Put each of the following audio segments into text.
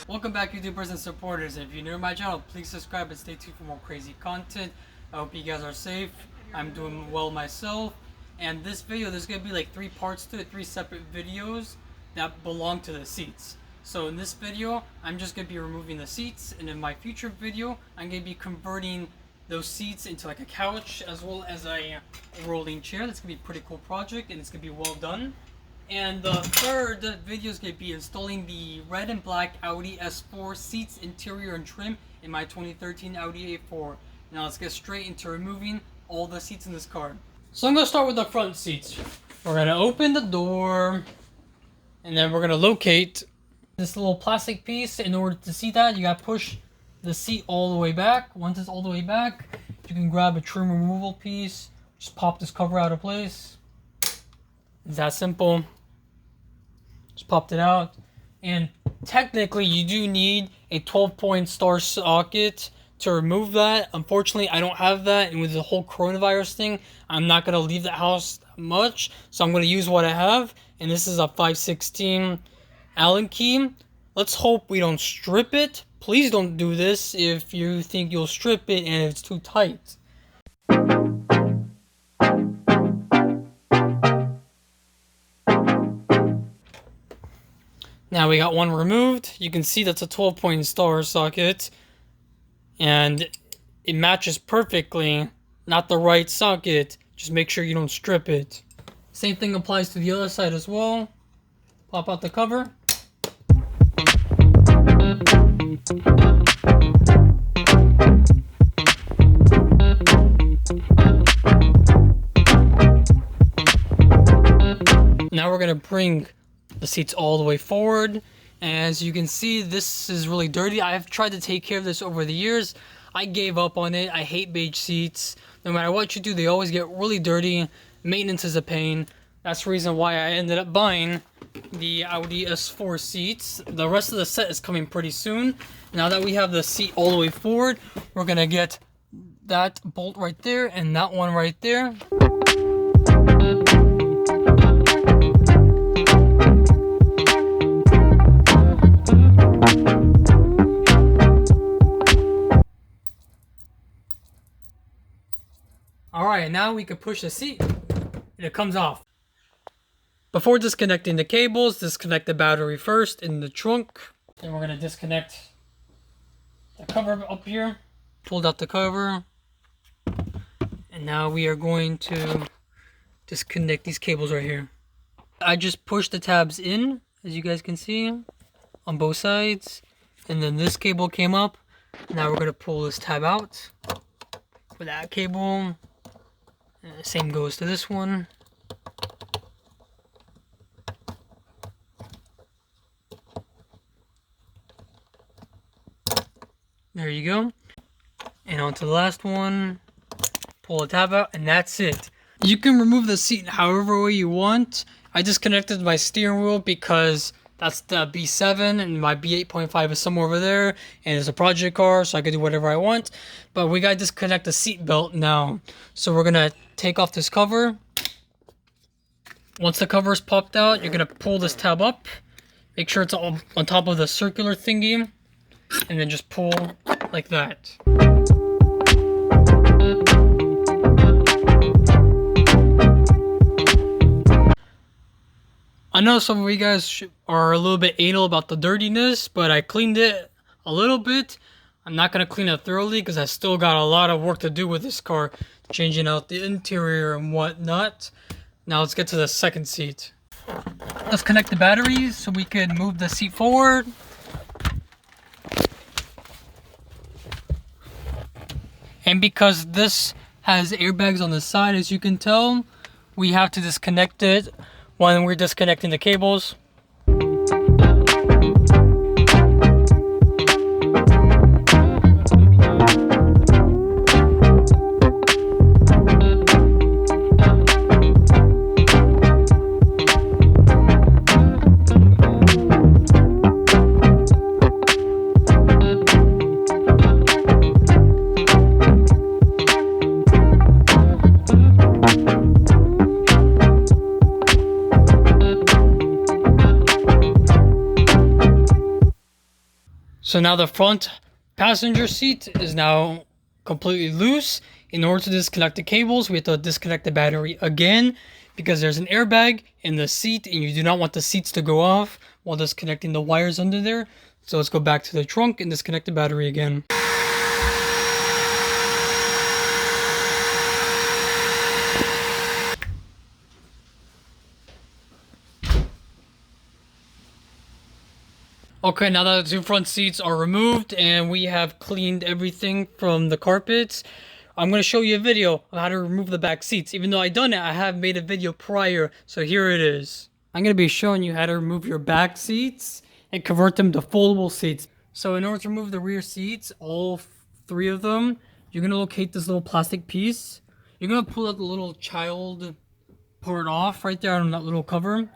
Welcome back, YouTubers and supporters. If you're new to my channel, please subscribe and stay tuned for more crazy content. I hope you guys are safe. I'm doing well myself. And this video, there's going to be like 3 parts to it, 3 separate videos that belong to the seats. So in this video, I'm just going to be removing the seats. And in my future video, I'm going to be converting those seats into like a couch as well as a rolling chair. That's going to be a pretty cool project and it's going to be well done. And the third video is going to be installing the red and black Audi S4 seats, interior and trim in my 2013 Audi A4. Now let's get straight into removing all the seats in this car. So I'm going to start with the front seats. We're going to open the door and then we're going to locate this little plastic piece. In order to see that, you got to push the seat all the way back. Once it's all the way back, you can grab a trim removal piece, just pop this cover out of place. It's that simple. Just popped it out. And technically you do need a 12-point star socket to remove that. Unfortunately, I don't have that, and with the whole coronavirus thing, I'm not going to leave the house much, so I'm going to use what I have, and this is a 5/16 Allen key. Let's hope we don't strip it. Please don't do this if you think you'll strip it and it's too tight. Now we got one removed. You can see that's a 12-point star socket. And it matches perfectly. Not the right socket. Just make sure you don't strip it. Same thing applies to the other side as well. Pop out the cover. Now we're going to bring the seats all the way forward. As you can see, this is really dirty. I've tried to take care of this over the years. I gave up on it. I hate beige seats. No matter what you do, they always get really dirty. Maintenance is a pain. That's the reason why I ended up buying the Audi S4 seats. The rest of the set is coming pretty soon. Now that we have the seat all the way forward, we're gonna get that bolt right there and that one right there. Alright, now we can push the seat and it comes off. Before disconnecting the cables, disconnect the battery first in the trunk. Then we're going to disconnect the cover up here. Pulled out the cover. And now we are going to disconnect these cables right here. I just pushed the tabs in, as you guys can see, on both sides. And then this cable came up. Now we're going to pull this tab out for that cable. Same goes to this one. There you go. And on to the last one. Pull the tab out and that's it. You can remove the seat however way you want. I disconnected my steering wheel because that's the B7 and my B8.5 is somewhere over there, and it's a project car, so I can do whatever I want. But we gotta disconnect the seat belt now. So we're gonna take off this cover. Once the cover is popped out, you're gonna pull this tab up. Make sure it's on top of the circular thingy, and then just pull like that. I know some of you guys are a little bit anal about the dirtiness, but I cleaned it a little bit. I'm not going to clean it thoroughly because I still got a lot of work to do with this car, changing out the interior and whatnot. Now let's get to the second seat. Let's connect the batteries so we can move the seat forward. And because this has airbags on the side, as you can tell, we have to disconnect it when we're disconnecting the cables. So now the front passenger seat is now completely loose. In order to disconnect the cables, we have to disconnect the battery again because there's an airbag in the seat and you do not want the seats to go off while disconnecting the wires under there. So let's go back to the trunk and disconnect the battery again. Okay, now that the two front seats are removed and we have cleaned everything from the carpets, I'm going to show you a video of how to remove the back seats. Even though I've done it, I have made a video prior, so here it is. I'm going to be showing you how to remove your back seats and convert them to foldable seats. So in order to remove the rear seats, all three of them, you're going to locate this little plastic piece. You're going to pull out the little child part off right there on that little cover. Then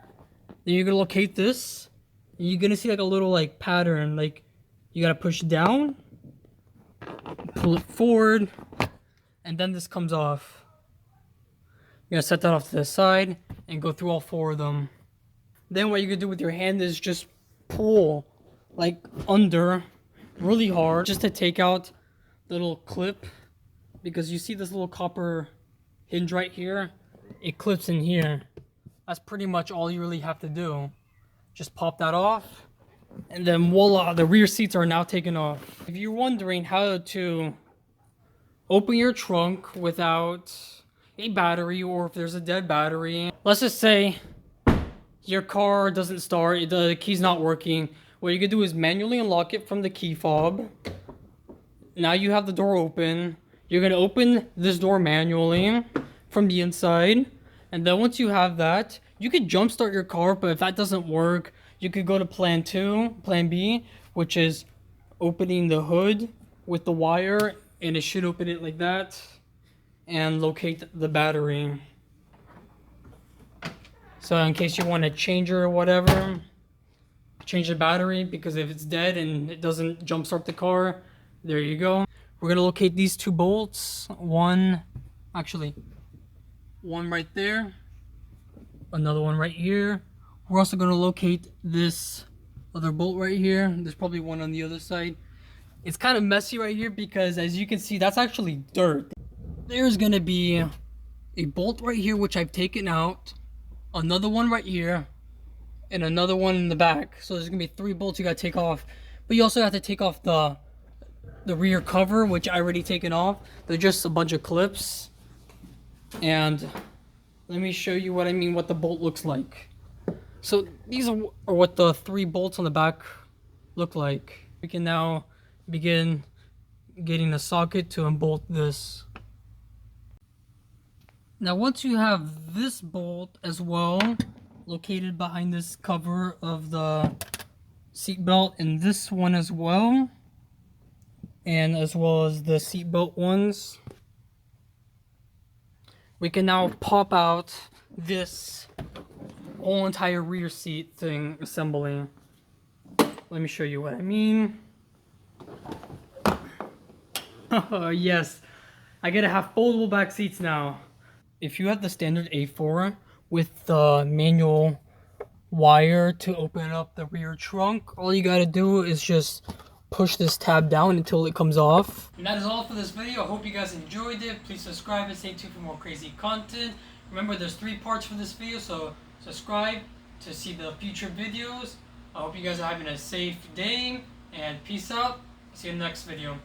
you're going to locate this. You're gonna see like a little like pattern, like you gotta push down, pull it forward, and then this comes off. You're gonna set that off to the side and go through all four of them. Then what you can do with your hand is just pull like under really hard just to take out the little clip, because you see this little copper hinge right here, it clips in here. That's pretty much all you really have to do. Just pop that off, and then voila, the rear seats are now taken off. If you're wondering how to open your trunk without a battery, or if there's a dead battery, let's just say your car doesn't start, the key's not working, what you can do is manually unlock it from the key fob. Now you have the door open. You're going to open this door manually from the inside, and then once you have that, you could jumpstart your car, but if that doesn't work, you could go to plan B, which is opening the hood with the wire, and it should open it like that, and locate the battery. So in case you want to change it or whatever, change the battery, because if it's dead and it doesn't jumpstart the car, there you go. We're going to locate these two bolts. One right there. Another one right here. We're also going to locate this other bolt right here. There's probably one on the other side. It's kind of messy right here because, as you can see, that's actually dirt. There's going to be a bolt right here which I've taken out, another one right here, and another one in the back. So there's going to be 3 bolts you got to take off. But you also have to take off the rear cover, which I already taken off. They're just a bunch of clips. And let me show you what I mean, what the bolt looks like. So these are what the 3 bolts on the back look like. We can now begin getting a socket to unbolt this. Now once you have this bolt as well, located behind this cover of the seat belt, and this one as well, and as well as the seat belt ones, we can now pop out this whole entire rear seat thing assembly. Let me show you what I mean. Oh yes, I get to have foldable back seats now. If you have the standard A4 with the manual wire to open up the rear trunk, all you gotta do is just push this tab down until it comes off. And that is all for this video. I hope you guys enjoyed it. Please subscribe and stay tuned for more crazy content. Remember, there's 3 parts for this video, so subscribe to see the future videos. I hope you guys are having a safe day, and peace out. See you in the next video.